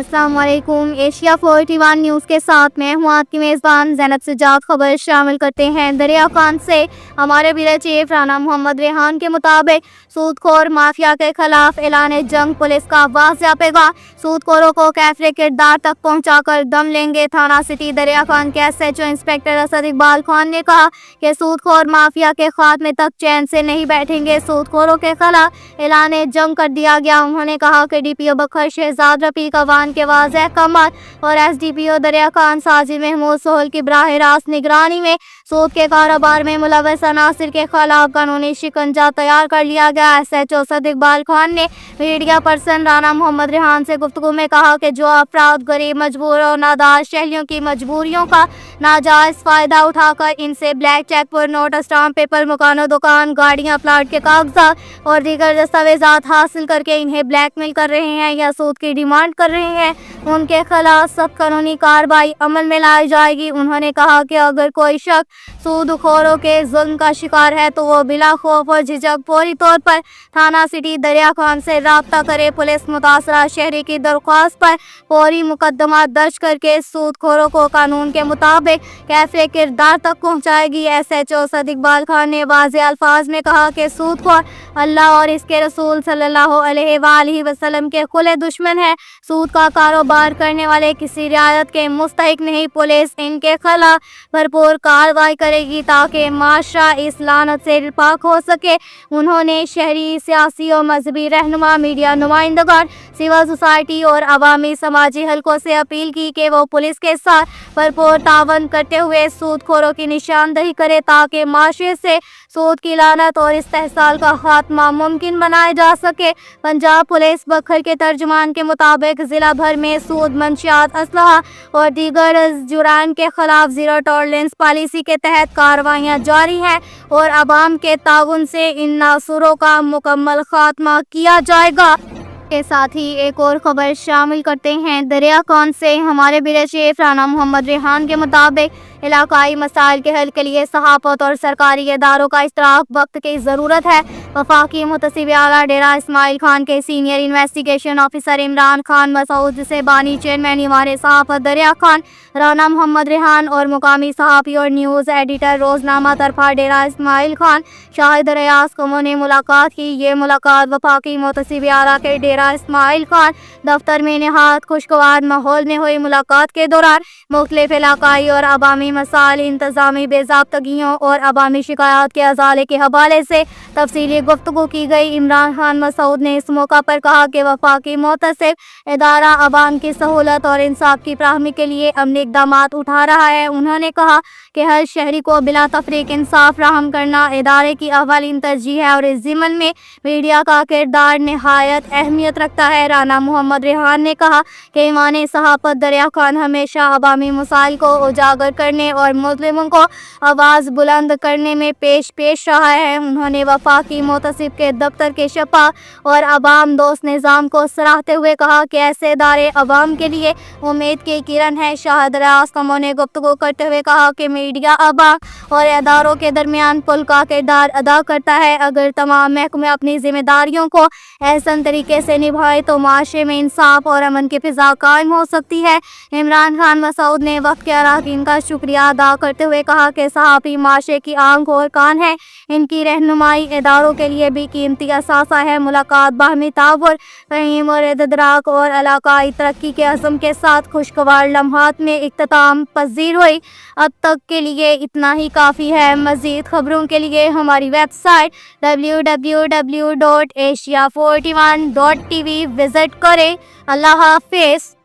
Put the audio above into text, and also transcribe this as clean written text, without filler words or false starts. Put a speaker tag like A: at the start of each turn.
A: अस्सलाम वालेकुम। Asia 41 news के साथ मैं हूँ आपकी मेज़बान ज़ैनब सज्जाद। खबर शामिल करते हैं दरिया खान से। हमारे ब्यूरो चीफ राना मोहम्मद रेहान के मुताबिक सूदखोर माफिया के खिलाफ ऐलान जंग पुलिस का वाज़ेह पैगाम। सूदखोरों को कैफरे किरदार तक पहुँचाकर दम लेंगे। थाना सिटी दरिया खान के SHO इंस्पेक्टर असद इकबाल खान ने कहा कि सूदखोर माफिया के खात्मे तक चैन से नहीं बैठेंगे। सूदखोरों के खिलाफ ऐलान जंग कर दिया गया। उन्होंने कहा कि DPO बखर शहजाद रफीक अवान के वाज़ेह अहकामात और SDPO दरिया खान साजिद महमूद सोहल की बराह रास्त निगरानी में सूद के कारोबार में मुलव्वस अनासिर के खिलाफ कानूनी शिकंजा तैयार कर लिया गया। SHO असद इकबाल खान ने मीडिया पर्सन राना मोहम्मद रेहान से गुफ्तगू में कहा कि जो अफराद गरीब मजबूर और नादार शहरियों की मजबूरियों का नाजायज़ फ़ायदा उठाकर इनसे ब्लैक चेक पर नोट, स्टाम्प पेपर, मकान, दुकान, गाड़ियाँ, प्लाट के कागजात और दीगर दस्तावेजात हासिल करके इन्हें ब्लैकमेल कर रहे हैं या सूद की डिमांड कर रहे हैं, उनके खिलाफ सख्त कानूनी कार्रवाई अमल में लाई जाएगी। उन्होंने कहा कि अगर कोई शख्स सूदखोरों के जुल्म का शिकार है तो वो बिला खौफ और झिझक फौरी तौर पर थाना सिटी दरिया खान से राब्ता करे। पुलिस मुतासरा शहरी की दरख्वास्त पर फौरी मुकदमा दर्ज करके सूदखोरों को कानून के मुताबिक कैफरे किरदार तक पहुँचाएगी। SHO असद इकबाल खान ने वाज़ेह अल्फाज में कहा कि सूदखोर अल्लाह और इसके रसूल सल्लल्लाहु अलैहि वसल्लम के खुले दुश्मन है। सूद का कारोबार करने वाले किसी रियायत के मुस्तहिक नहीं। पुलिस इनके खिलाफ भरपूर कार्रवाई करेगी ताकि माशरा इस लानत से पाक हो सके। उन्होंने शहरी, सियासी और मजहबी रहनुमा, मीडिया नुमाइंदगान, सिविल सोसाइटी और अवामी समाजी हलकों से अपील की कि वो पुलिस के साथ भरपूर तावन करते हुए सूदखोरों की निशानदही करे ताकि माशरे से सूद की लानत और इस्तेहसाल का खात्मा मुमकिन बनाया जा सके। पंजाब पुलिस बखर के तर्जुमान के मुताबिक जिला भर में सूद, मंशियात, असलहा और दीगर जुराम के खिलाफ जीरो टॉलरेंस पॉलिसी के तहत कार्रवाइयाँ जारी हैं और अवाम के ताउन से इन नासुरों का मुकम्मल खात्मा किया जाएगा। के साथ ही एक और खबर शामिल करते हैं दरिया खान से। हमारे ब्यूरो चीफ राना मोहम्मद रेहान के मुताबिक इलाकाई मसाइल के हल के लिए सहाफत और सरकारी इदारों का इश्तराक वक्त की ज़रूरत है। वफाकी मुतसिब आला डेरा इस्माइल खान के senior investigation officer Imran Khan Masood से बानी चेयरमैन इमारे सहाफत दरिया खान राना मोहम्मद रेहान और मुकामी सहाफ़ी और न्यूज़ एडिटर रोज़नामा तरफा डेरा इस्माइल खान शाहिद रियाज कमों ने मुलाकात की। ये मुलाकात वफाकी मुतसिब आला के डेरा इस्माइल खान दफ्तर में नहायत खुशगवार माहौल में हुई। मुलाकात के दौरान मुख्तलिफ इलाकाई और अवामी मसाइल, इंतजामी बेज़ाब्तगियों और अवामी शिकायत के अजाले के हवाले से तफसीली गुफ्तगू की गई। इमरान खान मसूद ने इस मौका पर कहा कि वफाकी मुतसिब इदारा अवाम की सहूलत और इंसाफ की फराहमी के लिए अमली इक़दामात उठा रहा है। उन्होंने कहा कि हर शहरी को बिला तफरीक इंसाफ फराहम करना इदारे की अव्वलीन तरजीह है और इस ज़िम्मन में मीडिया का किरदार नहायत अहमियत रखता है। राना मोहम्मद रेहान ने कहा कि ईमान सहाफत दरिया खान हमेशा अवामी मसाइल को उजागर करने और मुज़लिमों को आवाज़ बुलंद करने में पेश रहा है। उन्होंने वफाकी मुतसिब के दफ्तर के शफा और अवाम दोस्त निज़ाम को सराहते हुए कहा कि ऐसे इदारे अवाम के लिए उम्मीद की किरण है। शाहिद रियाज कमों ने गुफ्तगू करते हुए कहा कि मीडिया अवाम और इदारों के दरमियान पुल का किरदार अदा करता है। अगर तमाम महकमे अपनी जिम्मेदारियों को एहसन तरीके से निभाए तो माशरे में इंसाफ और अमन की फिजा कायम हो सकती है। इमरान खान मसूद ने वक्त के अरकान का शुक्रिया अदा करते हुए कहा कि सहाफ़ी माशरे की आंख और कान है, इनकी रहनुमाई इदारों के लिए भी कीमती असासा है। मुलाकात बाहमी ताउन, फहीम और इदराक और इलाकाई तरक्की के अज़्म के साथ खुशगवार लम्हात में इख्तिताम पज़ीर हुई। अब तक के लिए इतना ही काफ़ी है। मज़ीद खबरों के लिए हमारी वेबसाइट www.asia41.tv विज़िट करें। अल्लाह हाफ़िज़।